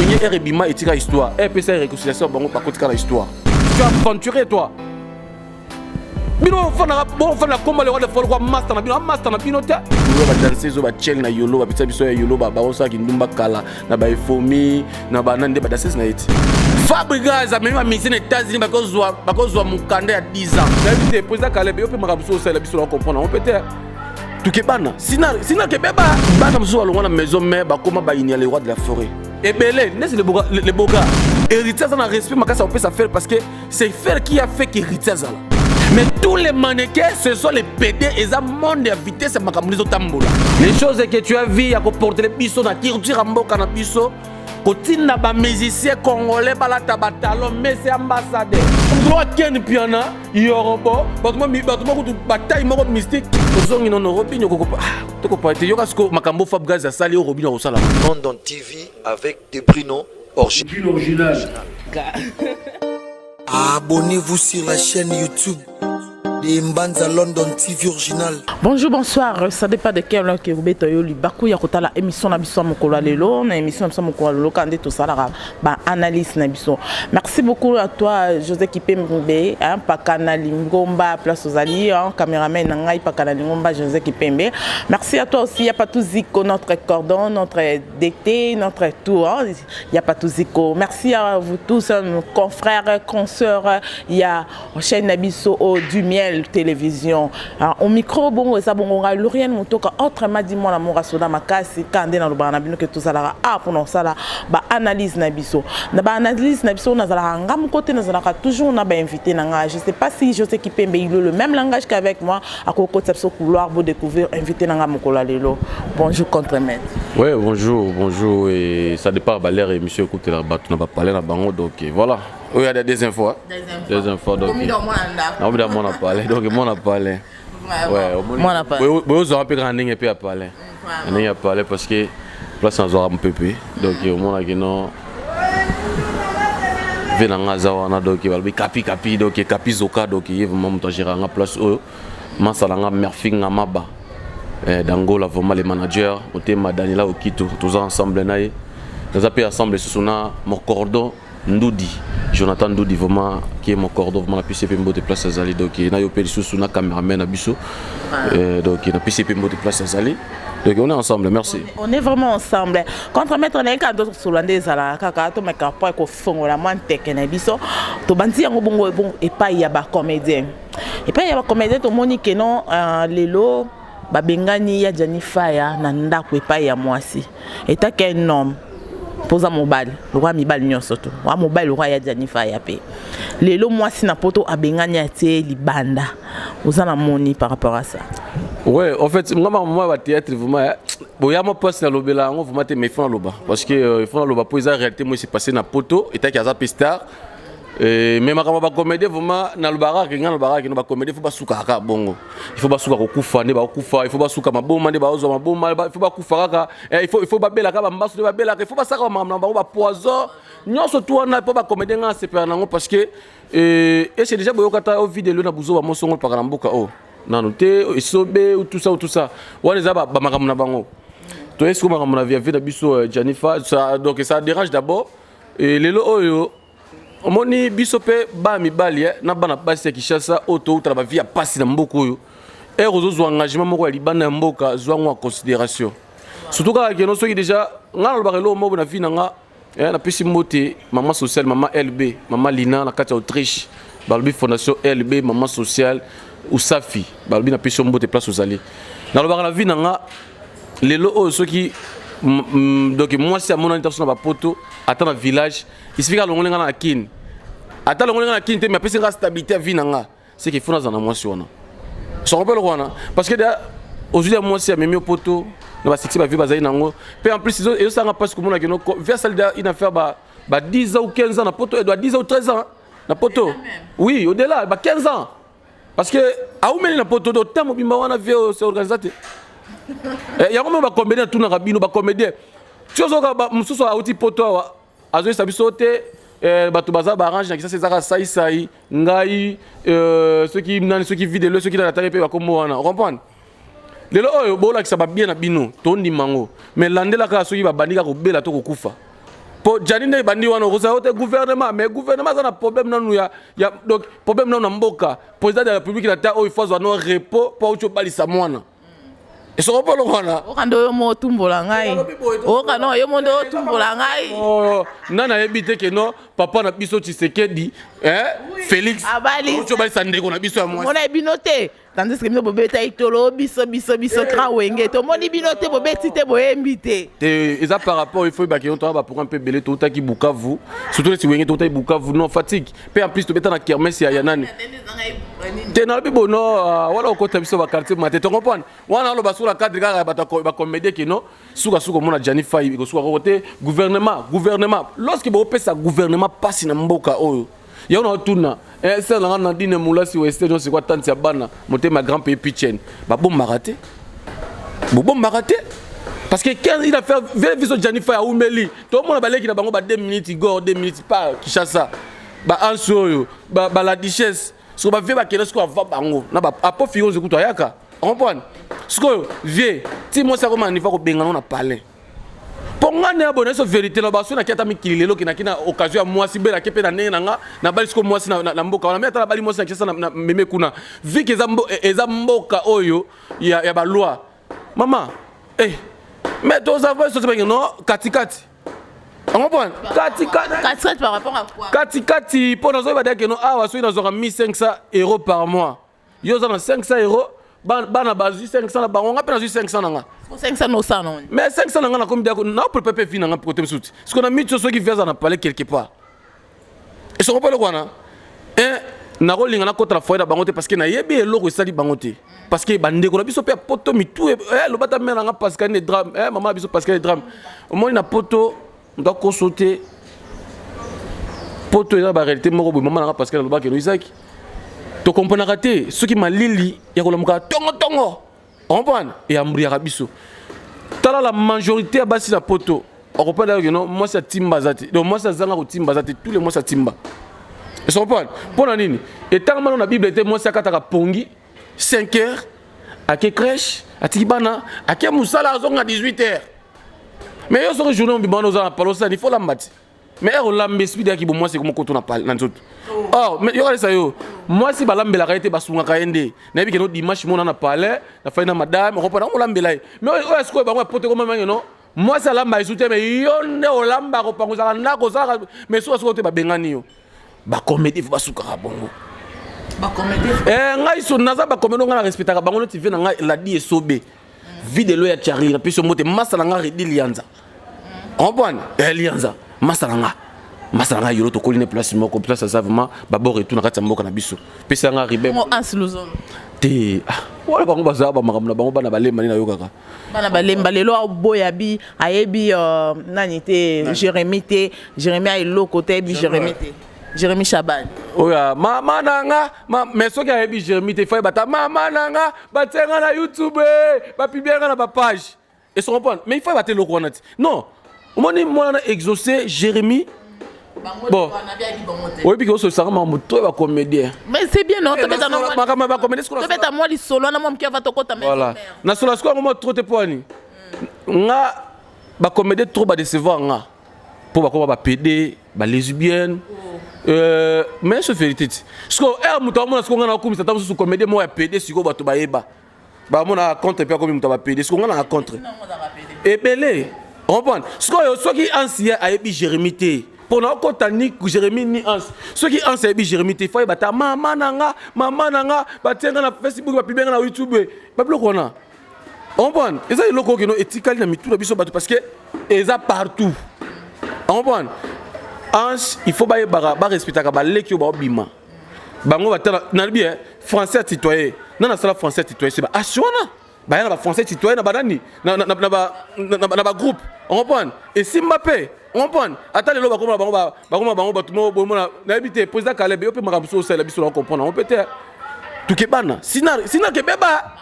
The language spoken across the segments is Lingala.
aligné Erebima et tira histoire. Et puis c'est réconciliation bango par contre la histoire. Tu as aventuré toi. Bino fana combat le roi de folklore master na bino master na bino te. Yo ba danser zo ba cheng na yolo ba pizza biso ya yolo ba osa ki ndumba kala na ba fomi na ba nande ba danser na eti. Fabregas a même mission aux États-Unis bakozwa mukanda ya 10 ans. Na bité président Kalebe yo pe makabuso ça la biso on comprendre. On peut être tout ke bana. Sina ke beba bana mso alonga na maison mais ba koma ba inia le roi de la forêt. Et belé, n'est-ce le boga. Héritage on a respect makasa on peut ça faire parce que c'est faire qui a fait qu'héritage là. Mais tous les mannequins, ce sont les PD et ça monde à vitesse makambulizo tambola. Les choses que tu as vues à porter les bisous na culture mboka na biso, kotina ba musicien congolais bala tabatalo mais c'est ambassadeur. Droit ken piana, yorobo, batuma ko bataille moko mystique. Ozongi non Europe nyoko ko to ko te yoka sko makambo Fabregas ya sali Europe na osala. London TV avec des Bruno original. Abonnez-vous sur la chaîne YouTube de Mbanza London TV original. Bonjour, bonsoir. Ça dépend de quel heure que vous êtes au Bakou Yakota la émission Nabiso Mokola Lelo, na émission Nabiso Mokola Lelo quand tout ça la analyse Nabiso. Merci beaucoup à toi José Kipembe, hein, pa kanali Ngomba place aux alliés, hein, caméraman Nangai pa kanali Ngomba José Kipembe. Merci à toi aussi, il y a pas tout Zico notre cordon, notre DT, notre tour, hein, il y a pas tout Zico. Merci à vous tous nos confrères, consoeurs, il y a chaîne Nabiso du miel télévision au micro bon ça bon on Lauriane Motoka autrement dit moi l'amour soda makasi kande na lobana bino que tout ça là pour non ça là ba analyse na biso na ba analyse na biso na zala ngam côté na zala toujours na ba invité na je sais pas si José Kipembe il a le même langage qu'avec moi à côté de ce couloir pour découvrir invité na ngam kola lelo. Bonjour contre-maître. Ouais, bonjour et ça dépend ba l'air et monsieur écoute la batte na ba parler na bango donc voilà. Oui, il y a des infos. Des infos. Donc, on a parlé. Donc, on a parlé. Ouais, on a parlé. Vous avez un peu grandi et puis à parler. On a parlé parce que place en zone un peu plus. Donc, on a dit non. Venanga zawana donc il va le capi donc capi zoka donc il va monter gérer en place où masalanga merfing amaba. D'Angola vraiment les managers, on était Daniela Okito tous ensemble naïe. Nous avons ensemble sous mon cordon Ndoudi. Jonathan Ndoudi vraiment qui est mon cordon vraiment la PCP de place à Zali donc il y a eu sous na caméraman à Bissou donc il y a PCP de place à Zali donc on est ensemble merci. On est vraiment ensemble. Contre mettre on est quand d'autres Solandais la kaka to meka pas ko fongo la man tek na biso to banti yango bongo bon et pas il y a ba comédien. Et pas il y a ba comédien to monique non lelo ba bengani ya Jennifer ya na ndako et pas il y a mwasi. Et ta qu'un homme posa mobile le roi mibal nyonso to wa mobile le roi ya Jennifer ya pe lelo mwasi na poto abengani atie libanda ozana moni par rapport à ça. Ouais, en fait moi va théâtre vraiment boya mo poste na lobela ngo vraiment te me font loba parce que ils font loba pour ça réalité moi c'est passé na poto et ta kaza pistar mais ma ba comédie vraiment na lobara que ngana lobara que no ba comédie faut ba suka ka bongo il faut ba suka ko kufa ne ba kufa il faut ba suka maboma ne ba ozo maboma il faut ba kufa ka il faut ba bela ka ba mbaso ba bela il faut ba saka mamna ba poison nyonso tout on a pas ba comédie nga c'est nango parce que et c'est déjà boyo kata au vidéo na buzo ba mosongo pa kana mboka oh non te sobe ou tout ça on les a ba makamuna bango to est-ce que makamuna via na biso Jennifer ça donc ça dérange d'abord et lelo oyo omoni biso pe ba mibali na bana basi ya Kishasa auto utala ba via pasi na mboko oyo et ozo engagement moko ya libana mboka zwango en considération surtout ka ke no soki déjà ngalo ba relo mo na vie nga na pesi moté maman sociale maman LB maman Lina na kati Autriche balbi fondation LB maman sociale Usafi balbi na pesi moté place aux alliés na lo ba na vie nga lelo o soki donc moi c'est à mon intention na ba poto attends na village il suffit que l'on a kin attends l'on a kin te mais après stabilité à vie nanga c'est qu'il faut dans un mois sur on ça rappelle quoi parce que aujourd'hui moi c'est même au poto na ba sexy ba vie bazai nango puis en plus ils ça pas comme on a que vers celle une affaire ba 10 ans ou 15 ans na poto doit 10 ans ou 13 ans na poto oui au-delà ba 15 ans parce que a où meli na poto do temps bimba wana vie c'est organisateur il y a comment ba comédien tout na rabino ba comédien tu vois que mususu a outil poto azo sabisote bato baza ba arrange na kisa sezaka sai ngai ceux qui vidéo ceux qui dans la télé pe ba komo wana comprendre lelo oyo bola kisa ba bien na bino tondi mango mais landela ka soki ba bandika ko bela to ko kufa po janine bandi wana ko sa hote gouvernement mais gouvernement ça na problème nanu ya donc problème nanu na mboka président de la république la ta o il faut no repos po ucho balisa mwana et so pas le wana o kando yo mo tumbola ngai o kana yo mo ndo tumbola ngai oh nana ebite ke no papa na biso Tshisekedi Félix abali ucho balisa ndeko na biso ya mwana mona binote tandis que bobeta itolo biso krawenge to moni binote bobeti te boyembi te et ça par rapport il faut ba que on va pour un peu belé tout qui Bukavu surtout si wenge tout Bukavu non fatigue puis en plus to beta na kermesse ya nani te na bibo no wala ko ta biso ba quartier maté to comprendre wana lo ba sur la cadre ga ba comédie que non suka mona Jani Fay ko suka côté gouvernement lorsque bo pesa gouvernement passe na mboka oyo ya on tourna c'est là on dit ne moula si ouest c'est quoi tant ya bana monter ma grand pays pichen ba bon maraté parce que quand il a fait vision Jennifer à Oumeli tout le monde balé qui na bango ba 2 minutes go 2 minutes pas Kinshasa ba ansoyo ba la duchesse so ba vie ba kele sko va bango na ba apo fiyo ze kuto yaka on comprend sko vie ti mo sa ko manifa ko bengana na palais ponga ne abone so vérité na baso na kiata mikilelo kina occasion ya mwasi bela kepe na nene nga na bali siko mwasi na mboka wana meta bali mwasi na kisa na meme kuna viki eza mboka oyo ya ba loi mama mais toi ça va so se non katikati on comprend katikati par rapport à quoi katikati pour nous ba dire que non awa so ina zo 1500 € par mois yo za na 500 €. Bana bazu 500 na bango ngapena zu 500 nanga 500 no ça non mais 500 nanga na combien na pour pepe fi nanga pour te souti ce qu'on a mis sur ceux qui viennent en parler quelque part et ce qu'on parle quoi na na rolinga na kota foida bangote parce que na yebi eloko sali bangote parce que bande ko na biso pe poto mitu lo bata mena nga parce que ne drame maman biso parce que ne drame au moins na poto on doit consulter poto eza ba réalité moko bo maman nga parce que lo ba ke no Isaac to comprendre raté ce qui m'a lili ya ko lamuka tongo on comprend et amri ya biso tala la majorité abasi na poto on comprend que non moi ça timba zati donc moi ça zanga ko timba zati tous les mois ça timba et ça comprend pour la nini et tant que la bible était moi ça kataka pongi 5h à ke crèche à tibana à ke musala zonga 18h mais yo so journée on bibano za palo ça il faut la mati mais on l'a m'expliqué qui bon moi c'est comme quand on a parlé dans tout oh mais yo ça yo moi si balambela ka été basunga ka ende na bi ke no dimanche mon na parler na fa na madame on comprend on lambela mais est-ce que ba moi pote comme non moi ça lamba isute mais yo ne o lamba ko pangoza na ko za mais so te ba bengani yo ba comédie ba suka bongo ba comédie ngai so naza ba comédie nga respecta ka bango no TV na ngai la di esobe vidéo ya chari na piso mote masala nga redi lianza on comprend lianza masala nga yolo to koline place moko place ça vraiment babo retour na kati mboka na biso pesa nga ribe mo ansluzon te wala bango baza ba makamna bango bana balemba ni na yokaka bana balemba lelo boyabi ayebi nani te Jérémy ay lokote bi Jérémy Chaban oya mama nanga mais soki ayebi Jérémy te fa bata mama nanga batenga na YouTube ba publier na ba page et se comprendre mais il faut battre loko na non omoni mwana exaucer Jérémy bon oui puis que ça ma moto ba comédien mais c'est bien non to beta non ba comédien ce qu'on to beta moi li solo na mom ki va to kota mais voilà na solo ce mo trop te poani nga ba comédien trop ba décevoir nga pour ba ko ba PD ba lesbienne mais c'est vérité ce que muto amona ce qu'on nga na komisa tamu su comédien mo ya PD siko ba to ba yeba ba mona contre pe comme muto ba PD ce qu'on nga na contre et belé on comprend ce qui ancien a ebi Jérémy te pour na kota ni Jérémy ni ans ce qui ancien ebi Jérémy te fa bata mama nanga batenga na Facebook ba publier na YouTube ba bloko na on comprend et ça le loko que no ethical na mitu na biso bato parce que eza partout on comprend ans il faut ba respecter ka ba leki ba bima bango batala na bien français citoyen na sala français citoyen c'est ba assurana ba yana ba français citoyen na banani na ba groupe on comprend et si Mbappé on comprend attends le bango bango na habité président Caleb yo pe makabuso ça la biso on comprend on peut être tout ke bana sinar ke beba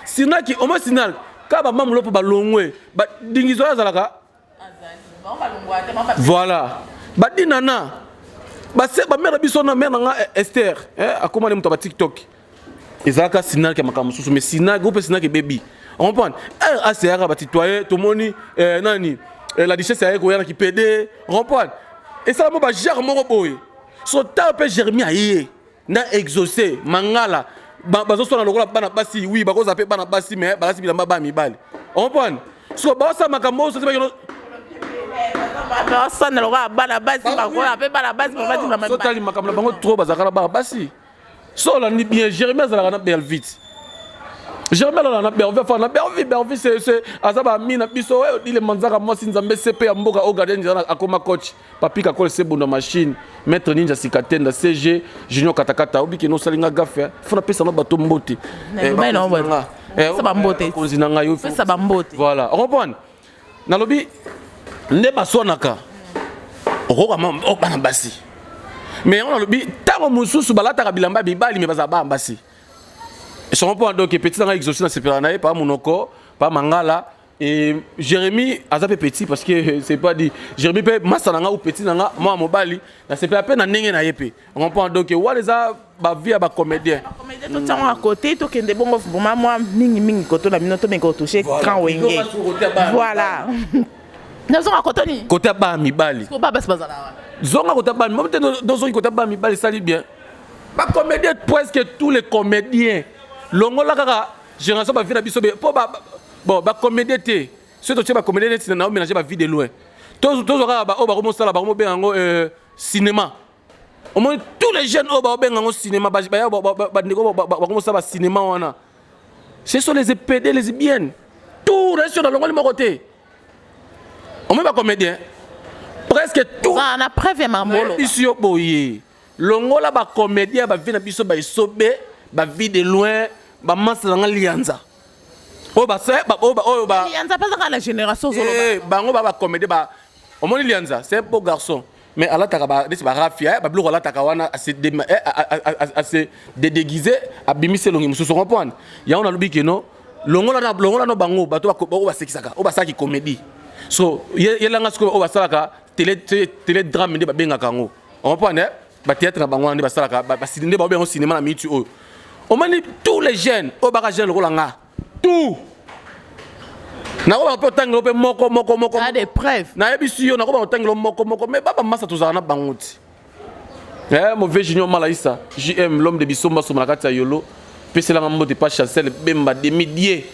sinar ki au moins sinar ka ba mamulo po ba longwe ba dingizo azalaka voilà ba dinana ba se ba mère biso na mère nga Esther akoma le mutaba TikTok ezaka sinar ke makamuso mais sinar groupe sinar ke baby on comprend ACR ba citoyen to moni nani la duchesse aye koya na kipede comprendre et ça mo ba gère moko boye so ta pe Jérémie aye na exaucer mangala bazo sona lokola bana basi oui bako zape bana basi mais balasi bilamba ba mibali comprendre so ba sa makambo so ba ça ne l'aura pas la base pas quoi pas la base pas dire même so tali makambo bango trop bazakala ba basi so la ni bien Jérémie azala na belle vite Jérémie la na Bervi c'est azaba mina biso dile manzaka moi sinzambe CP ya mboka au gardien nzana akoma coach papi ka kole sebunda machine maître ninja sikatenda CG junior katakata obiki no salinga gafe fona pesa no bato mbote mais non ça ba mbote konzina ngayo ça ba mbote voilà on comprend na lobi ne basonaka okoka o bana basi mais on lobi tango mususu balata bilamba bibali me bazaba basi. Et son point donc petit dans exaucé dans ces péranaïs par Monoko, par Mangala et Jérémie azapé petit parce que c'est pas dit Jérémie peut massananga ou petit nanga moi mobali là c'est pas peine nenge na yepé. On comprend donc wa les a ba vie ba comédien. Comédien tout temps à côté to kende bongo moi mingi koto na minoto me ko toucher quand wenge. Voilà. Nous sommes à côté ni. Côté ba mi bali. Ko ba bas bazala. Zonga côté ba mi moi peut-être dans zone côté ba mi bali ça lit bien. Pas comédien presque tous les comédiens longola kaka génération ba vie na biso po ba bon ba comédien té surtout tu ba comédien té na mélanger ba vie de loin tous kaka ba o ba komo sala ba komo bengo cinéma au moins tous les jeunes o ba bengo cinéma ba ndeko ba komo sala cinéma wana ce sont les PD les bien tout reste dans longola mo côté au moins ba comédien presque tout ça na prévu mamolo ici boye longola ba comédien ba vie na biso ba isobe ba vie de loin ba massa nga lianza o ba c'est ba o ba lianza pas dans la génération solo bango ba comédie ba o moni lianza c'est un beau garçon mais ala taka ba desi ba rafia ba bloko ala taka wana à se déguiser à bimise longi mususu comprendre ya on a lobi que non longola no bango ba to ba sekisaka o ba saki comédie so yelanga sko o ba salaka télé drame de ba benga kango on comprend ba théâtre na bango ne ba salaka ba sidinde ba bengo cinéma na mitu o. On m'a dit tous les jeunes au bagage le rolanga tout na ko ba tangelo pe moko a des preuves na yebisu yo na ko ba tangelo moko mais baba massa tozana na banguti mauvais junior malaisa JM l'homme de bisomba sur la carte yolo pesela ngambo de pas Chancel Bemba demi-dié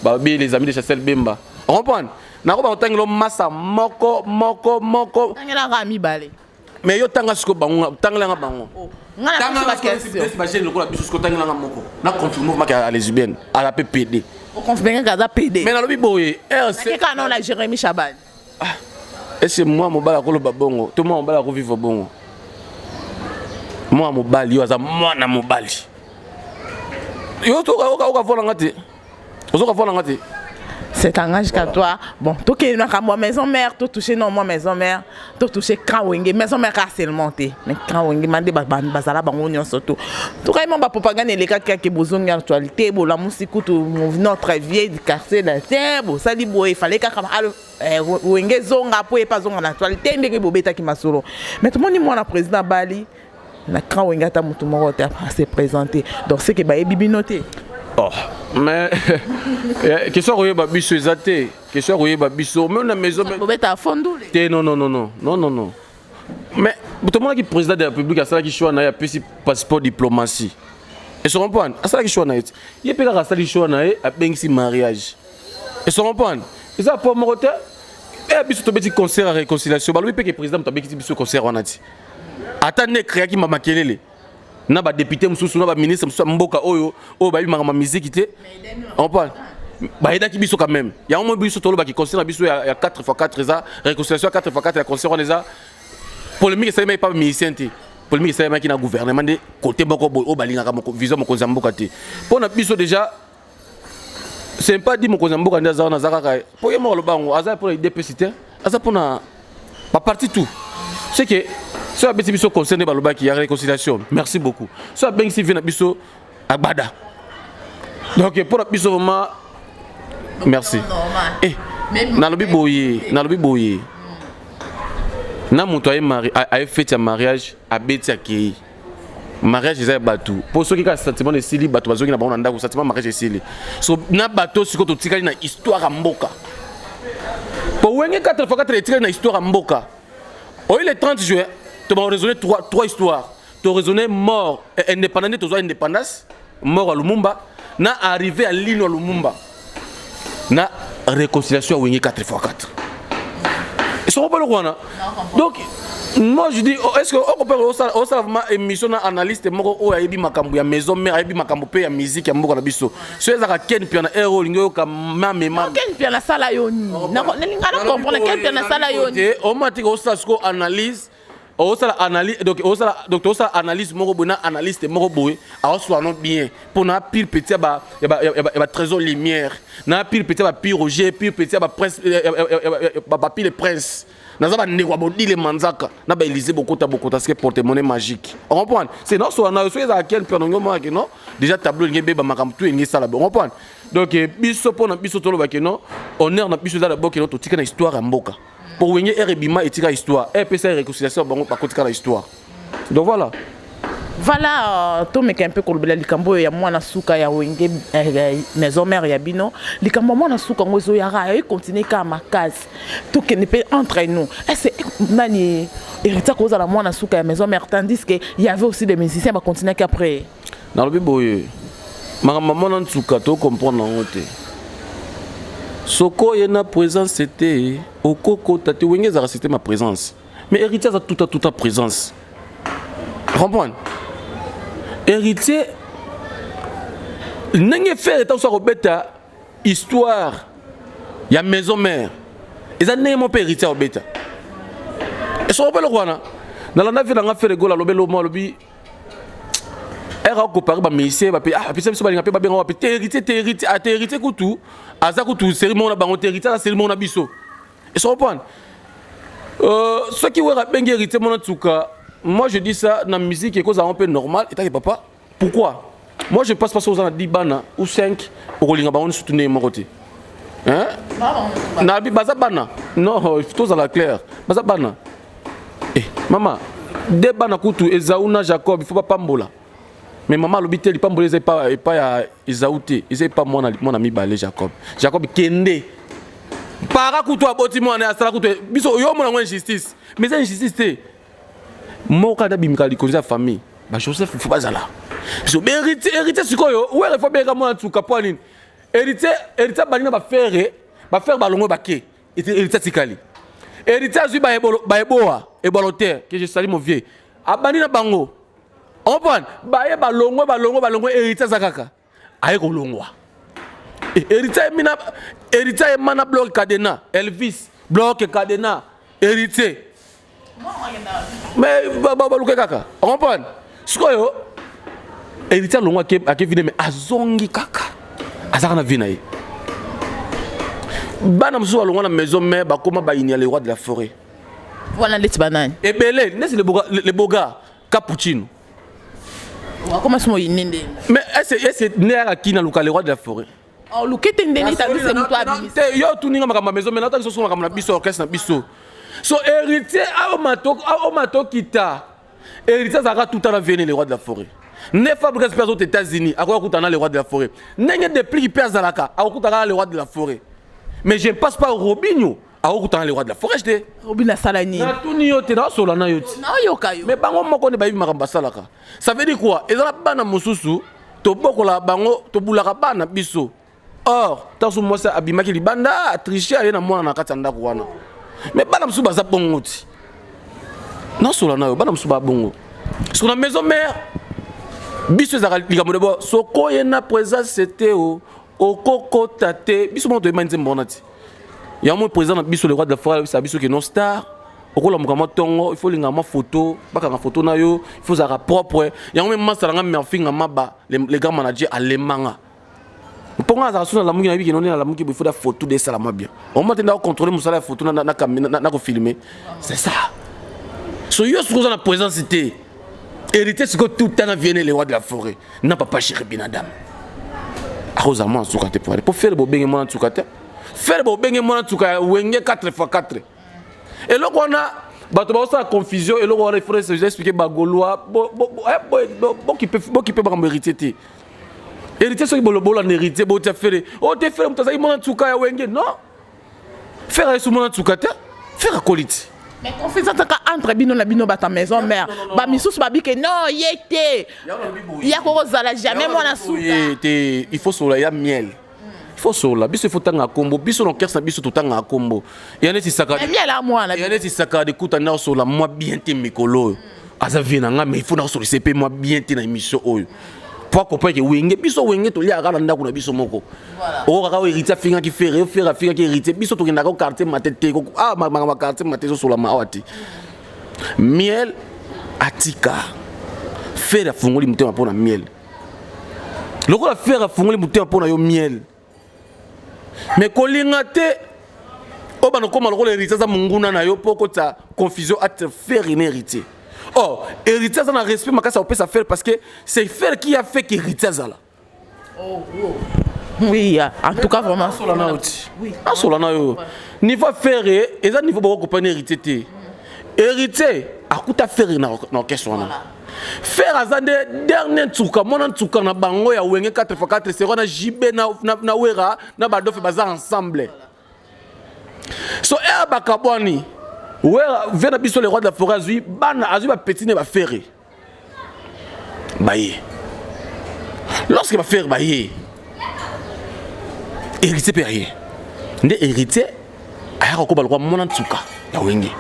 ba les amis de Chancel Bemba on comprend na ko ba tangelo massa moko tangela ga mi balé mais yo tanga siko bango tangela nga bango ngana pas question ba jeune lokola biso siko tangela nga moko na confirme mouvement ka lesbienne à la PPD o confirmer ka za PD mais na lobi boye c'est quand on la Jérémie Chaban est-ce moi mobala ko lo babongo tout moi mobala ko vivre bongo moi mobali yo aza mwana mobali yo to ka vola ngati ozo ka vola ngati. C'est un âge qu'à toi. Bon, tout qui est dans ma maison mère, tout touché non moi maison mère, tout touché quand wenge maison mère harcèlement té. Mais quand wenge mandé bazala bango nyon surtout. Tout quand même ba propagande les cas qui besoin d'actualité, bon la musique tout notre vieille du quartier là, bon ça dit bon il fallait qu'à wenge zonga pour pas zonga l'actualité ndenge bobeta ki masolo. Mais tout le monde moi la président Bali, na quand wenge ta mutu moko ta se présenter. Donc c'est que ba bibi noté. Oh, mais question roye ba biso ezate, question roye ba biso même na maison mais ta fondoule. Non. Mais tout le monde qui est président de la République a ça qui choix na ya petit passeport diplomatie. Et se comprendre, a ça qui choix na yet. Il peut ka ça qui choix na a bengisi mariage. Et se comprendre. Et ça pour mon côté et biso to petit concert à réconciliation. Ba lui peut que président to bengisi biso concert wana ti. Attendez créa qui mama kelele. Na ba député mususu na ba ministre mususu mboka oyo ba bi mama musique té on parle ba eda ki biso quand même ya on biso tolo ba ki concert na biso ya 4x4 ça réconciliation 4x4 ya concert on les a polémique ça même pas musicien té polémique ça même qui na gouvernement de côté moko o ba linga moko vision moko zamboka té pour na biso déjà c'est pas dit moko zamboka ndaza na zaka pour yemo lo bango aza pour IDPCT aza pour na pas parti tout c'est que so abeti biso concerné baloba ki ya réconciliation merci beaucoup so ben si vient biso agbada donc pour biso vraiment merci na lobi boye na muto ay mari ay fête ya mariage abeti akei mariage ezay batu pour ceux qui ka sentiment de sili batu bazoki na bango ndako sentiment mariage esili so na bato siko to tikali na histoire ya mboka Pour Wenge 4x4 est une histoire à Mboka. Le 30 juin, tu vas raisonner trois histoires. Tu vas raisonner mort, indépendant, tu as indépendance, mort à Lumumba, na arrivé à l'île à Lumumba, na réconciliation à Wenge 4x4. Ils sont pas le roi. Donc, moi je dis, est-ce qu'on peut faire une émission d'analyste ou une makambu ya maison mère, une makambu pe ya musique ya mboka na biso. Ceux qui ken puis na héros lingo ka mame mame. Ken puis na sala yoni. Na comprendre ken puis na sala yoni. On m'a dit que ça ce qu'on analyse, on ça analyse donc on ça analyse moko bona analyste moko boy, alors soit non bien pour na pile petit ba ya trésor lumière, na pile petit ba pire Roger, pile petit ba prince ba pile prince. Naza ba nekwa bodi le manzaka na ba Élysée beaucoup parce que porte-monnaie magique. On comprend? C'est non soit na so za quel peu non que non. Déjà tableau ngebe ba makam tout ngi sala. On comprend? Donc biso pona biso tolo ba que non. Honneur na biso za la boke non to tika na histoire ya mboka. Pour wenye erebima etika histoire. Et puis ça réconciliation bango pa kotika na histoire. Donc voilà. Voilà, to meka un peu kolobela likambo ya mwana suka ya Wenge maison mère ya bino likambo mwana suka ngozo ya ra continuer ka makasi to kene pe entre nous est-ce nani hérita koza la mwana suka ya maison mère tandis que il y avait aussi des musiciens va continuer qu'après dans le biboye maman mwana suka to comprendre ngote soko yena présence c'était au koko tati Wenge za c'était ma présence mais héritier a toute présence comprendre. Héritier, n'engagez faire étant soit robeta histoire, il y a maison mère. Ils ont né mon père héritier robeta. Et sur le roi na, dans la navire dans la faire le gola lobelo moi lobi. Elle a comparé ba monsieur ba ah puis ça ba linga pe ba benga pe héritier kutu, aza kutu cérémonie na bango héritier la cérémonie na biso. Et sur le point. Ceux qui wera benga héritier mon tsuka. Moi je dis ça dans la musique, c'est un peu normal. Et papa, pourquoi? Moi je passe pas sur les 10 bana ou 5 pour que les gens soutenir mon côté. Hein? Nabi bazabana. Non, il faut la clair. Bazabana. Eh, maman, des bana kutu Esauna Jacob, il faut pas pambola. Mais maman l'obité il pambola c'est pas Esaouté, c'est pas mon ami Balé Jacob. Jacob kende. Para kutu aboti moi na sala kutu. Biso yo mon injustice. Mais c'est injustice. Moi quand bimika likonza famille ba Joseph faut pas là so héritier sikoyo ou il faut bien ka moi tsuka poanini héritier balina ba faire balongo baké héritier tikali héritier azui ba eboa et baloteur que je salue mon vieux abani na bango on prend ba ye balongo héritier zakaka aye ko longwa héritier mana bloc cadena Elvis bloc cadena héritier. Mais babaluke kaka on comprend ce que yo héritier longwa ke vine mais azongi kaka azaka na vina yi bana mso longwa na maison mais ba koma ba inia le roi de la forêt voilà les bananes et belé n'est le boga cappuccino comment sont inende mais est nera kina luka le roi de la forêt oh lukete ndeni ta c'est muto abimisa yo tuninga makamba maison mais nata so makamba na biso orchestre na biso. So héritier a mato kita héritier zaka tout en venir les rois de la forêt. Ne fabrique pas aux États-Unis à quoi coûtana les rois de la forêt. N'engagez des prix qui pèsent à la ca à quoi coûtana les rois de la forêt. Mais je passe pas au Robinho à quoi coûtana les rois de la forêt. Je Robina Salani. Na tuni yote na solana yote. Na yokayo. Mais bango moko ne ba yibi makamba salaka. Ça veut dire quoi? Ezala bana mususu to bokola bango to bulaka bana biso. Or tant sous moi ça abimaki libanda tricher aller na mwana na katanda kwana. Mais bana msuba za bongo ti non sola na yo bana msuba bongo sur la maison mère biso za likambo de bo soko yena présence c'était au koko tate biso mo to emanze mbona ti ya mo présent na biso le roi de la forêt sa biso que non star okola mukama tongo il faut linga ma photo baka na photo na yo il faut za propre ya mo même masala nga merfinga maba les grands managers alemanga. Pour moi, ça la mouille qui non la mouille il faut des photos de ça la bien. On m'a tenu à contrôler mon salaire photo na filmer. C'est ça. So yo sur la présence c'était hérité ce que tout le temps vient les rois de la forêt. N'a pas chéri binadam. Arrosement en soukate pour faire le bobeng mon en soukate. Faire le bobeng mon en soukate wenge 4x4. Et là on a bato ba ça confusion et là on a il faudrait expliquer bagolois qui peut pas hériter. Héritier ceux qui bolo en héritier bo te faire oh te faire mutaza imona tsuka ya wenge non Faire à Soumona Tsukate, faire à Koliti. Mais confiance entre bino na bino bata maison mère. Ba misous ba bike non yete. Ya ko zala jamais moi na souka. Il faut sola ya miel. Il faut sola. Biso faut tanga kombo. Biso no kersa biso to tanga kombo. Ya neti saka. Mais miel à moi na. Ya neti saka de kuta na sola moi bien te mikolo. Aza vina nga mais il faut na sola CP moi bien te na émission oyo. Pour comprendre que wenge biso wenge to lia kala ndako na biso moko. Voilà. O kaka héritier finga ki faire finga ki héritier biso to kinaka quartier matete ko ah ma quartier matete so la maawati. Miel atika. Faire fungoli mutema pona miel. Loko la faire fungoli mutema pona yo miel. Mais kolinga te o bana koma loko héritier za munguna na yo poko ta confusion at faire une héritier. Oh, héritier ça n'a respect makasa opé ça faire parce que c'est faire qui a fait qu'héritier ça là. Oh. Oui, en tout cas vraiment solana outi. Oui. Ah solana yo. Niveau faire et ça niveau beaucoup comprendre héritier té. Héritier akuta faire na question na. Faire azande dernier tsuka mona tsuka na bango ya wenge 4x4 c'est na jibe na wera na badofe baza ensemble. So e bakaboni ouais, vient biso le roi de la forêt azui bana azui ba petit ne ba ferré. Baye. Lorsque va faire baye. Héritier périer. Ndé héritier aya ko ba le roi mona tsuka ya wenge.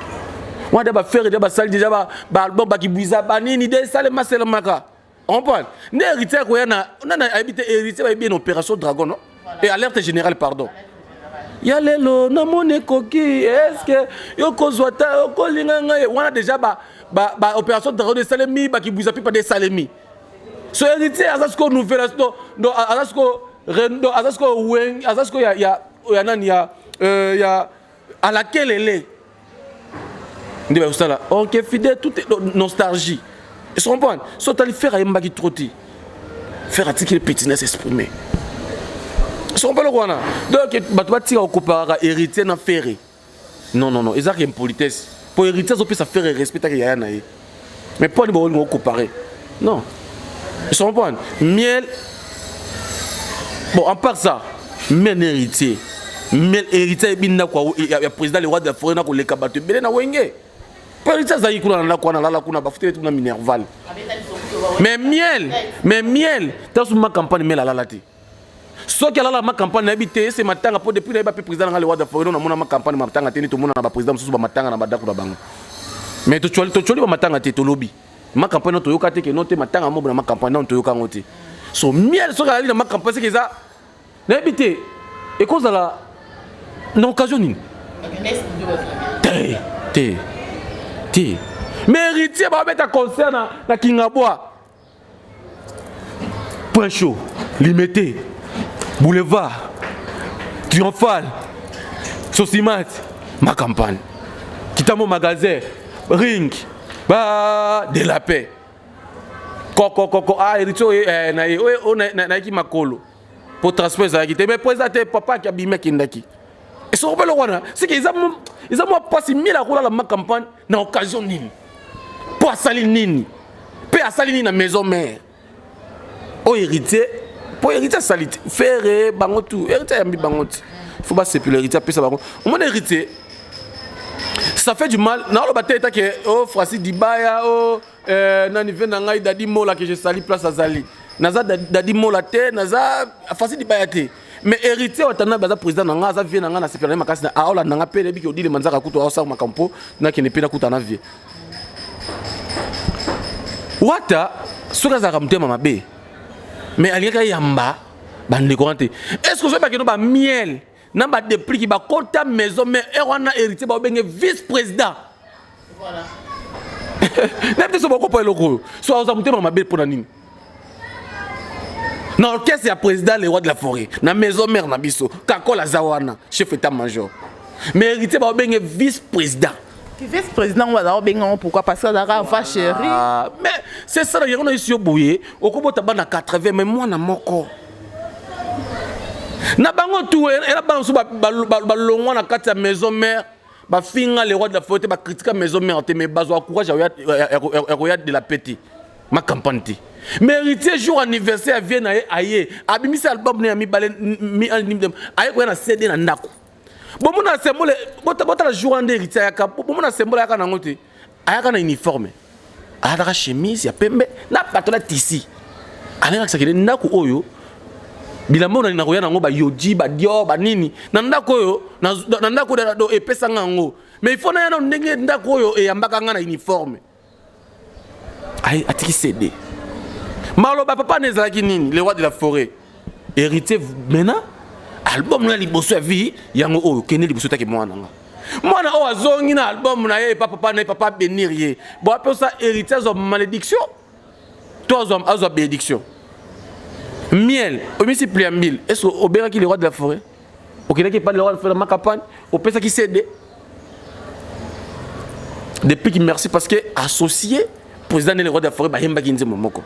Wa da ba faire ba sal déjà ba album ba ki buiza ba nini de sale masel maka. On parle. Ndé héritier ko ya na habité héritier ba bien opération dragon non? Et alerte générale pardon. Ya lelo na mone koki est-ce que yo kozwata yo kolinga ngai wana déjà ba opération de salemi ba ki buza pipa de salemi so héritier azasko nouvelle do azasko rendo azasko weng azasko ya nani ya à laquelle elle est ndiba usala OK fidèle tout nostalgie ils se comprennent so tali faire ayamba ki troti faire atiki le petitness exprimer. Son pas le roi. Donc, tu vas comparer héritier na ferré. Non, ils ont une politesse. Pour héritier, on peut se faire respecter qu'il y a. Mais pas de comparer. Non. Ils sont pas. Miel. Bon, en part ça, miel héritier. Miel héritier, il y a président le roi de la forêt, il y a kabattu. Il y a wenge. Pour héritier, ça y est, il y a un minerval. Mais miel, dans une campagne, miel à la lati. Ce qui a la campagne habité c'est matanga pour depuis le président le roi de forêt on a ma campagne matanga teni tout monde na président sous matanga na badako na bango mais to choli ba matanga te to lobby ma campagne to yoka te ke note matanga mo na ma campagne on to yoka ngote so miel so la ma campagne c'est que ça na habité et cause la na occasion ni te mais héritier ba mettre concert na Kingaboa point chaud limité Boulevard, Triomphal, Sosimat, ma campagne. Quitte mon magasin, Ring, de la paix. Coco, héritier, na qui makolo. Pour transférer ça, mais présenter papa qui a bimé kindaki. Et ce rebelle roi, c'est qu'ils ont passé 1000 euros dans ma campagne, na occasion nini. Pour assalir nini. Pour assalir nini na maison mère. Oh héritier. Pour hériter salite, faire bangotu, hériter yambi bangotu. Il faut pas sépuler hériter après ça bangotu. Au moins hériter, ça fait du mal. Non le bataille que oh Francis Dibaya oh nani venanga dadi mola que je sali place azali. Naza dadi mola te naza Francis Dibaya te. Mais hériter watana baza président nanga za vie nanga na sépuler makasi na aola nanga pe debi ki odile manzaka kuto aosa makampo na ki ne pe na kuta na vie. Wata soka za kamtema mabe. Mais aliyeka yamba bande korante est-ce que je vais que ba miel na ba dépris qui ba kota maison mais erwana héritier ba benge vice-président voilà n'importe ce beaucoup pour le gros soit aux mutema mabe pour nini na orchestre ya président le roi de la forêt na maison mère na biso kakola zawana chef état-major mais héritier ba benge vice-président vice-président wa benga pourquoi parce que ça va chéri mais c'est ça on a ici au bouillé au kobota bana 80 mais moi na moko na bango tout et la bango ba longwa na kati ya maison mère ba finga le roi de la forêt ba critiquer maison mère mais bazo courage ya de la petite ma campagne mais héritier jour anniversaire vient aye abimisa album na mi bale mi aye ko na CD na ndako Bon mon symbole bota la jour en héritier aka bon mon symbole aka na ngote aka na uniforme aka chemise ya pembe na patola tisi aleka sakile ndako oyo bilamba na na koyana ngo ba yoji ba dio ba nini na ndako oyo na ndako do epesa ngango mais il faut na yana ndenge ndako oyo e yambaka nga na uniforme ai atiki cédé maloba papa nezalaki nini le roi de la forêt héritier maintenant album na liboso ya vie yango oyo kene liboso take mwana nga mwana o azongi na album na ye papa na papa bénir ye bon après ça héritier zo malédiction toi zo bénédiction miel au misi pliambil est-ce que obéra qui le roi de la forêt okena qui pas le roi de la forêt ma campagne au pesa qui cédé depuis qu'il merci parce que associé président le roi de la forêt ba hemba kinze momoko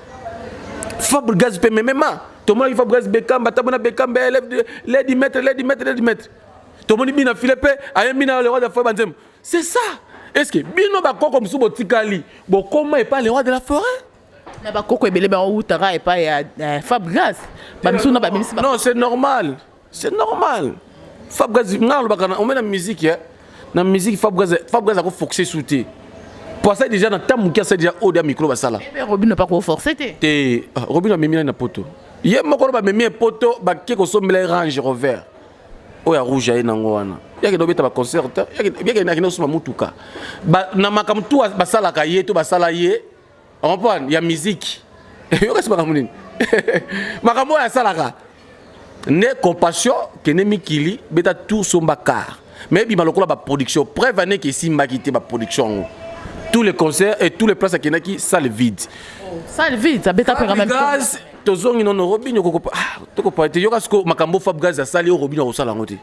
Fabre Gaz pe même tout le monde il faut Gaz Bekam batabona Bekam lady maître tout le monde bina Philippe ayemina le roi de la forêt banzem c'est ça est-ce que bino ba koko msubo tikali bo comment est pas le roi de la forêt na ba koko ebele ba utara et pas ya Fabre Gaz ba msuna ba bimisi ba non c'est normal Fabre Gaz ngalo bakana on met la musique na musique Fabre Gaz a ko foxer souté pour ça déjà dans tamu qui a déjà au de micro basala mais Robin n'a pas ko forcer te Robin a mimi na poto ye moko ba mimi poto ba ke ko sombela Range Rover oya rouge ay nango wana yake dobeta ba concert yake na kino suma mutuka ba na makamtu basala ka ye to basala ye on comprend ya musique yo kasi ba munini makambo ya salaka ne compassion que ne mikili beta tout somba car mais bi malokola ba production preuve ane que si makité ba production tous les concerts et tous les places à Kenaki salle vide ça beta quand même gaz tozongi non Robinho koko toko pa te yoka sko makambo Fab Gaz a sali Robinho ko sala ngote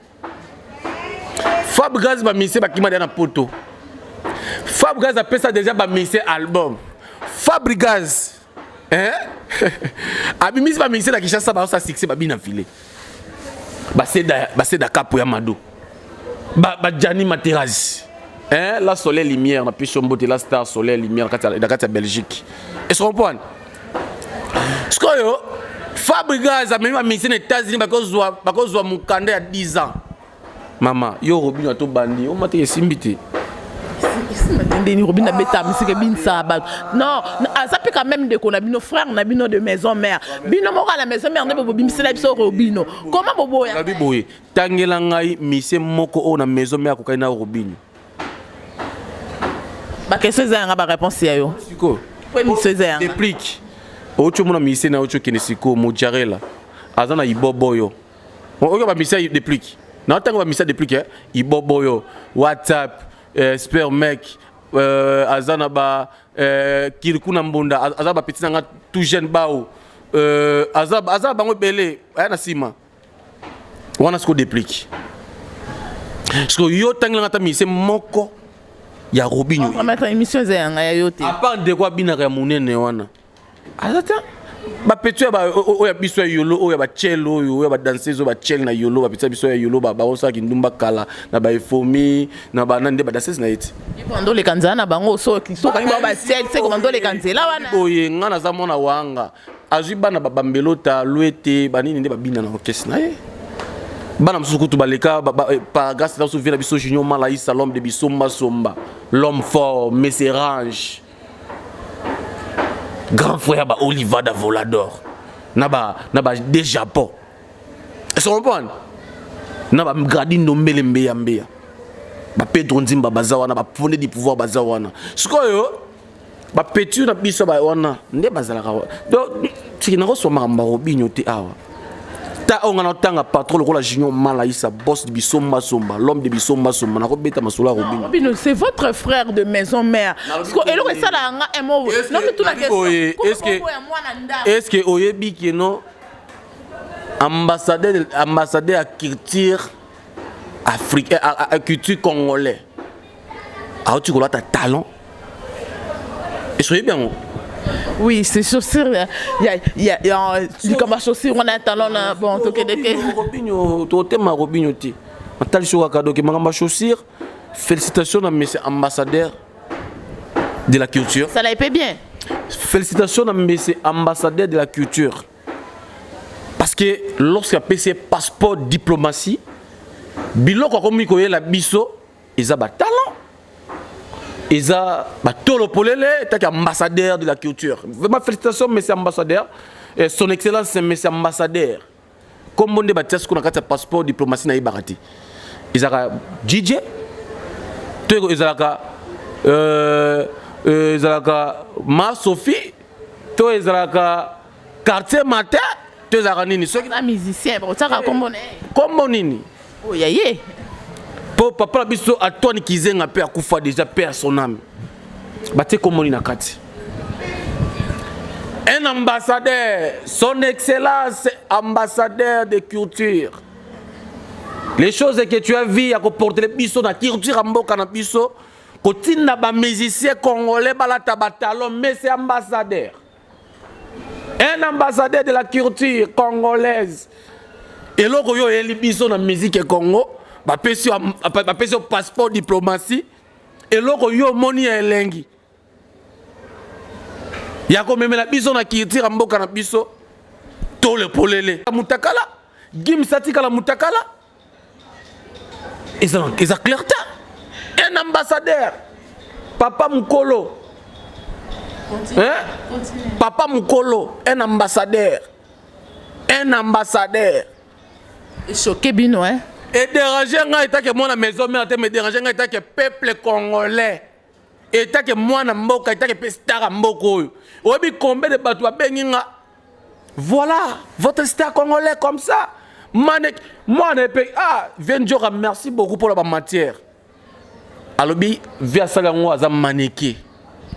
Fab Gaz ba mise ba kima na poto Fab Gaz a pesa déjà ba mise album Fab Gaz abi mise ba mise la Kinshasa ba sa succès ba bina filé ba seda kapo ya mado ba Jani Materazzi la soleil lumière na Pichombo la star soleil lumière dans la Belgique est-ce qu'on comprend ce que yo Fab Gaz a même mise aux États-Unis parce que mukanda ya 10 ans maman yo Robinho to bandi o mate simbité Ndeni Robin beta musique bin sabat non ça peut quand même de qu'on a bino frère na bino de maison mère bino mo la maison mère ne bobo bimisela biso Robinho comment bobo ya boye tangela ngai mise moko o na maison mère ko kaina Robinho ba question za nga ba réponse ya yo siko po mise za nga déplique ocho mona mise na ocho kinesiko mo jarela azana iboboyo o ba mise déplique na tango ba mise déplique iboboyo WhatsApp Super mec azana ba kirikuna mbunda azaba petit nga tout jeune bao azaba bango belé ayana sima wana sko déplique sko yo tangla ngata mise moko ya Robinho on va mettre émission za nga ya yote à part de quoi bina ya munene wana azata ba petu ba o ya biso ya yolo o ya ba cello o ya ba danseuse o ba cel na yolo ba petu biso ya yolo ba osa ki ndumba kala na ba efomi na ba nande ba danseuse na yiti ipondo le kanzana bango so kangi ba cel c'est comment le kanzela wana oye ngana za mona wanga azwi bana ba bambelota luete ba nini nde ba bina na orchestre na ye bana msukutu baleka par grâce dans souvenir biso junior malaïsa l'homme de bisomba somba l'homme fort Messerange grand frère ba Oliva da Volador na ba de Japon est-ce qu'on comprend na ba Gradi Ndombele mbeya ba Pedro Nzimba bazawana ba fondé du pouvoir bazawana sikoyo ba petu na biso ba wana nde bazalaka donc tiki na ko mamba Robinho te awa ta on a tanga patron le junior malaïsa boss de bisomba somba l'homme de bisomba somba na ko beta masolo Robinho Robinho c'est votre frère de maison mère parce que elo ça la nga emo non mais tout la question est-ce que oyebi que non ambassadeur à culture africaine à culture congolais a tu ko ta talent est-ce que bien oui, c'est chaussures. Il y a comme chaussures, on a un talent là. Bon, Robinho, tu es ma Robinho. En tal chose cadeau que ma chaussure. Félicitations à monsieur ambassadeur de la culture. Ça l'a fait bien. Félicitations à monsieur ambassadeur de la culture. Parce que lorsqu'il y a PC passeport diplomatie, biloko comme koyela biso eza ba talent eza ba tolo polele taki ambassadeur de la culture. Vraiment félicitations monsieur ambassadeur, son excellence monsieur ambassadeur. Comme on dit ba test qu'on a carte passeport diplomatie na ibarati. Ezaka DJ to ezaka Ma Sophie to ezaka quartier matin to ezaka nini soki na musicien ba otaka kombo nini oh yaye po papa la biso Antoine Kizenga pe akufa déjà père son âme baté kombo nini na kati un ambassadeur son excellence ambassadeur de culture. Les choses que tu as vues à porter les biso na culture mboka na biso kotinda ba musicien congolais balata batalon mais c'est ambassadeur. Un ambassadeur de la culture congolaise. Et loko yo eli biso na musique Congo ba pesi passeport diplomatie et loko yo moni elengi. Yako memela biso na culture mboka na biso to le polele. Mutakala Gim Satika la Mutakala. Ils ont clarté. Un ambassadeur. Papa Mukolo. Hein? Papa Mukolo. Un ambassadeur. Un ambassadeur. Choqué bino, hein? Et déranger nga eta que moi na maison mais me déranger nga eta que peuple congolais. Eta que moi na mboka eta que star mboko. Obi combien de bateaux bengi nga. Voilà, votre star congolais comme ça. Moi, Venjora, merci beaucoup pour la matière. Alobi, via Salango, Azam Maneke.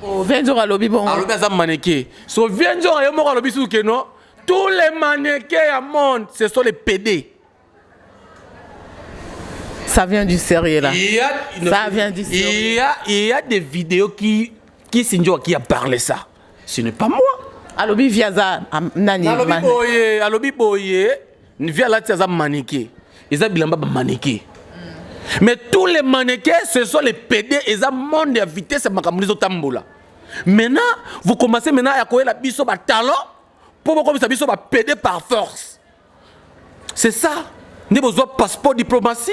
Oh, Venjora, Alobi, bon. Alobi, Azam Maneke. So, Venjora, Yomora, Alobi, Soukeno. Tous les mannequins au monde, ce sont les PD. Ça vient du sérieux là. Ça vient du sérieux. Il y a des vidéos qui a parlé ça. Ce n'est pas moi. Alobi, via ça, Nani. Alobi, Boye. Via là, c'est un mannequin. Ils ont bilamba mannequin. Mais tous les mannequins, ce sont les PD. Ils ont monde de vitesse et makamulizo tambola. Maintenant, vous commencez maintenant à courir la biso par talent pour comme ça biso par PD par force. C'est ça. Vous avez besoin de passeport diplomatie.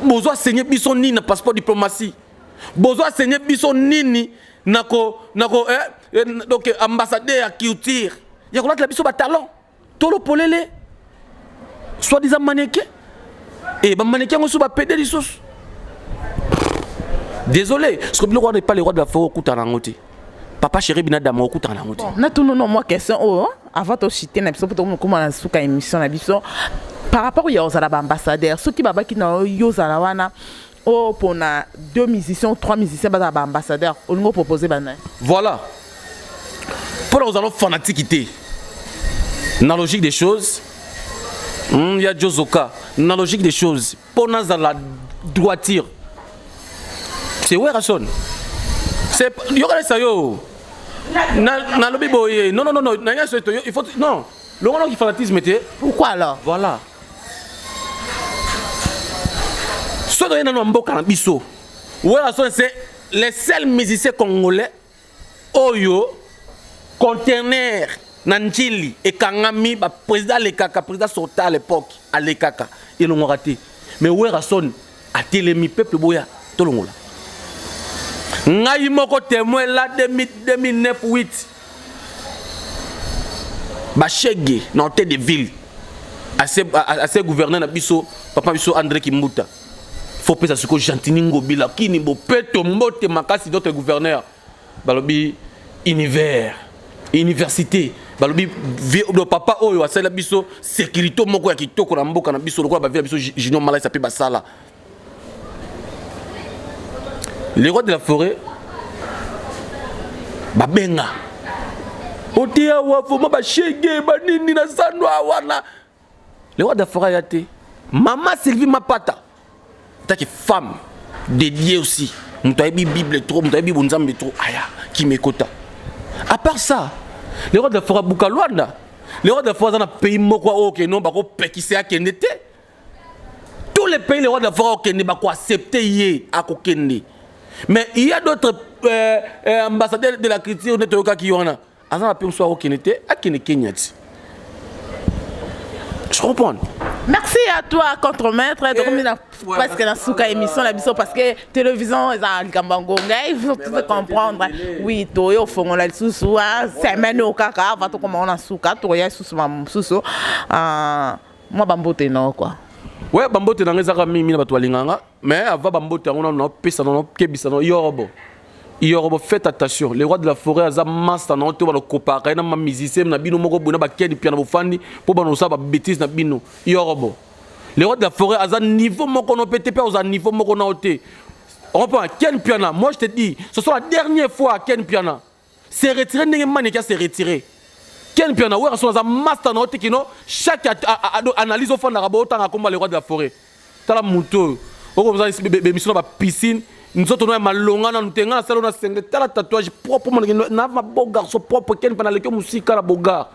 Vous avez saigner biso ni na passeport diplomatie. Vous avez saigner biso ni nako donc ambassadeur à culture. Il y a la biso par talent. Tolo polele. Soit disant mannequin et bah mannequin on se va péder les sauces. Désolé, parce que le roi n'est pas le roi de la forêt au Koutanangote. Papa chéri binada mo Koutanangote. Na tout non moi question oh avant de citer na biso pour comment la souka émission na biso par rapport aux ambassadeurs ceux qui baba qui na yo zala wana oh pour na 2 musiciens 3 musiciens ba ambassadeurs on nous proposer bana. Voilà. Pour nous allons fanaticité. Dans la logique des choses, il y a Jozoka. Dans la logique des choses, pour nous à la droiture, c'est où Rasson? C'est yo ça yo. Na lobi boye. Non, il faut non. Le moment qui fanatisme était. Pourquoi alors? Voilà. Ce que nous mboka na biso. Ouais Rasson c'est les seuls musiciens congolais. Oyo conteneur. Nanjili et Kangami, président Lekaka, président Sota à l'époque, à Lekaka, ils l'ont raté. Mais où est Rasson a télémi peuple boya, tout le monde. Ngaï moko témoin là 2009-8. Bachege, dans tête de ville, à ses gouverneurs na biso, papa biso André Kimbuta. Faut penser à ce que Jantiningo Bila, qui ni bo peto mbote makasi d'autres gouverneurs. Balobi univers, université. Balobi le papa oyo asala biso sécurité moko ya kitoko na mboka na biso lokola ba via biso Junior Malai sape basala. Les rois de la forêt babenga otia wa foma ba shege ba nini na sanwa wana. Les rois de la forêt yate maman Sylvie Mapata ta qui femme dédiée aussi muto yebi bible trop muto yebi bonzambe trop aya qui mekota. À part ça les rois de la forêt Bukalwanda, les rois de la forêt dans un pays moko ok non bako pekise akendete. Tous les pays les rois de la forêt okende bako accepter yé akokende. Mais il y a d'autres ambassadeurs de la culture de Toyoka qui ont azan a pu soit okendete akene Kenyati. Je comprends. Merci à toi, contremaître. Presque dans souka émission parce que télévision, il faut tout comprendre. Oui, Toyo, Fongola, Soussou, semaine au caca, va tout comme on a souka, Toya, Soussou, moi, Bambote, non, quoi. Ouais, Bambote, dans les amis, mais avant Bambote, on a pissé dans nos kébis, dans Yorobo. Yorobo, faites attention. Les rois de la forêt, ils ont master, ils ont copain, ils ont musicien, ils ont bino, ils ont bakeni, piano, fandi, pour nous savoir bêtises, ils ont bino. Yorobo. Les rois de la forêt, ils ont niveau, ils ont pété, ils ont niveau, ils ont ôté. On reprend, Ken Piana, moi je te dis, ce soit la dernière fois Ken Piana. C'est retiré, n'est-ce pas, c'est retiré. Ken Piana, ouais, ils ont master, chaque analyse au fond de la rabot, autant à combat les rois de la forêt. T'as la moto, on va mission dans la piscine. Nous sommes dans ma longue, nous sommes dans la salon, t'as tatouage propre, n'a pas beau garçon propre, Ken Piana, les musique à la boga.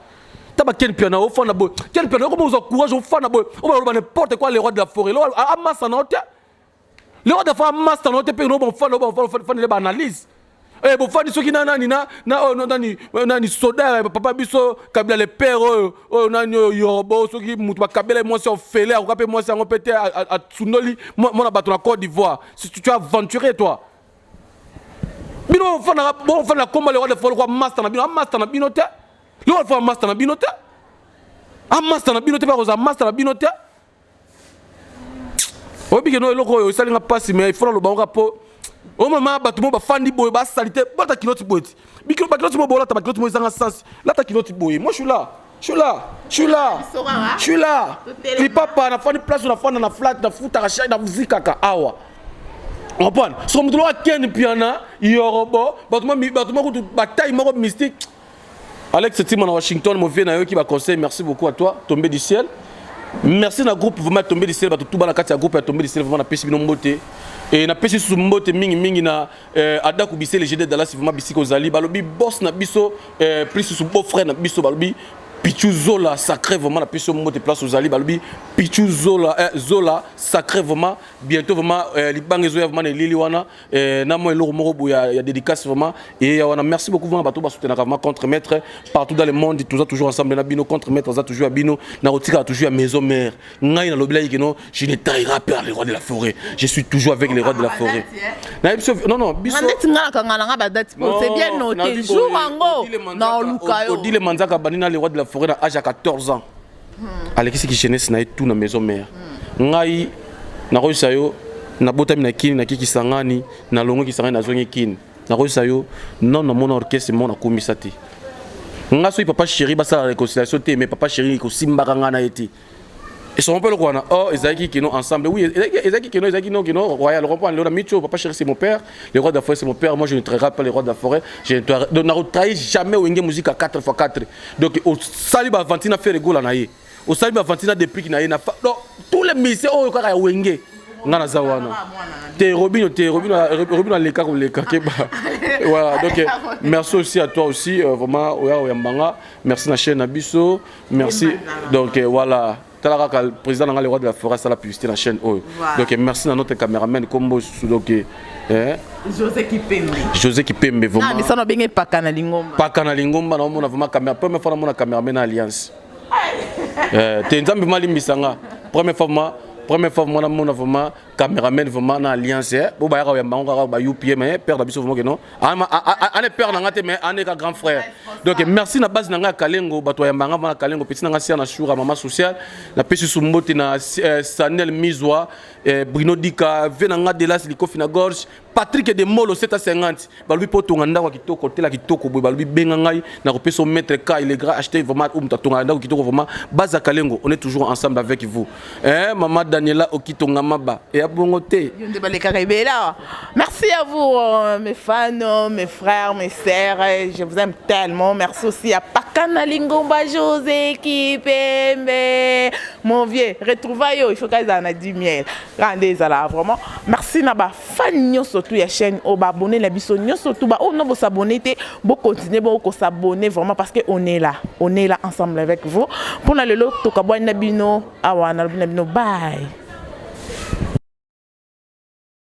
T'as pas Ken Piana, au fond de la boue. Ken Piana, comment vous encouragez au fond de la boue? On va n'importe quoi les rois de la forêt. À masse, non, les rois de la forêt, à masse, non, t'es payé, on va faire des analyses. Eh, bon, fani soki nani soda papa biso kabila le père nani Yoruba soki mutu ba kabila moi c'est ofele a ko moi c'est on pété à Tsunoli moi na bato na Côte d'Ivoire si tu as aventuré toi bino fana bon fana combat le roi de folo quoi master na bino te le roi fana master na bino te a master na bino te ba ko master na bino te obi ke no loko yo salinga passe mais il faut le bango po au moment où tu vas faire des boys, salité, ta kiloti boy. Bikilo bakilo tu bois là, ta kiloti boy sans sens. Là ta kiloti boy. Moi je suis là. Les papa na fait une place, on a fait na flat, na foot arraché, na musique kaka awa. On prend. Sur mon droit Ken Piana, Yorobo, batuma ko bataille moko mystique. Alex Timon à Washington, mon vieux nayo qui va conseiller, merci beaucoup à toi, tombé du ciel. Merci na groupe vraiment tombé du ciel, tout bana kati ya groupe tombé du ciel vraiment na pesi bino mbote. Et na pesi sous mbote mingi na ada ku bise les GD Dallas vraiment bisiko zali balobi boss na biso plus sous beau frère na biso balobi Pichu Zola sacré vraiment la pesi mbote place aux zali balobi Pichu Zola sacré vraiment bientôt vraiment libange zo vraiment lili wana na mo eloko moko boya ya dédicace vraiment et wana merci beaucoup vraiment bato ba soutenir vraiment contre maître partout dans le monde tous toujours ensemble na bino contre maître za toujours à bino na rotika toujours à maison mère ngai na lobila yikeno je ne trahirai pas les rois de la forêt je suis toujours avec les rois de la forêt non biso c'est bien noté jour ango na lukayo odile manzaka banina les rois de la forêt à âge à 14 ans Alexis qui jeunesse na tout na maison mère ngai na roisa yo na botami na kini na kiki sangani na longo ki sangani na zongi kini na roisa yo non na mon orchestre mon akomisa te nga so papa chéri ba sa réconciliation te mais papa chéri ko simbaka nga na eti et son père le quoi oh Ezaki qui nous ensemble oui Ezaki qui nous royal reprend le micho papa chéri c'est mon père les rois de la forêt c'est mon père moi je ne trahirai pas les rois de la forêt je ne trahirai jamais wenge musique à 4x4 donc au saliba Vantina fait le goal na ye au saliba Vantina depuis qu'il na ye na tous les musiciens au kaka wenge ngana zawana te Robino leka ko leka keba voilà donc merci aussi à toi aussi vraiment oya mbanga merci na chaîne Abisso merci donc voilà talaka le président dans le roi de la forêt ça la publicité la chaîne donc merci à notre caméraman Kombo donc José Kipembe vraiment mais ça n'a bien pas kana lingomba na mona vraiment caméra première fois na caméraman alliance te nzambe mali misanga première fois moi na vraiment caméraman vraiment na alliance bo ba ya bango ba UPM mais père d'Abisso vraiment que non ane père na ngate mais ane ka grand frère donc merci na base na nga Kalengo bato ya mbanga na Kalengo petit na nga sia na shura mama social na pesi sumbote na Sanel Mizwa Bruno Dika venanga de las likofi na gorge Patrick de Molo 750 balubi potonga ndako kitoko tela kitoko boy balubi benga ngai na ko peso maître K il est grand acheter vraiment tonga ndako kitoko vraiment base à Kalengo on est toujours ensemble avec vous maman Daniela Okitonga Maba et abongote merci à vous mes fans mes frères mes sœurs je vous aime tellement merci aussi à Pakana Lingomba José Kipembe mon vieux retrouvailles il faut qu'ils en a du miel rendez ça vraiment merci naba fan surtout la chaîne au abonner la biso surtout ba on no s'abonner te bo continuer bo ko s'abonner vraiment parce que on est là ensemble avec vous pour le lot to ka bwana bino awana bino bye.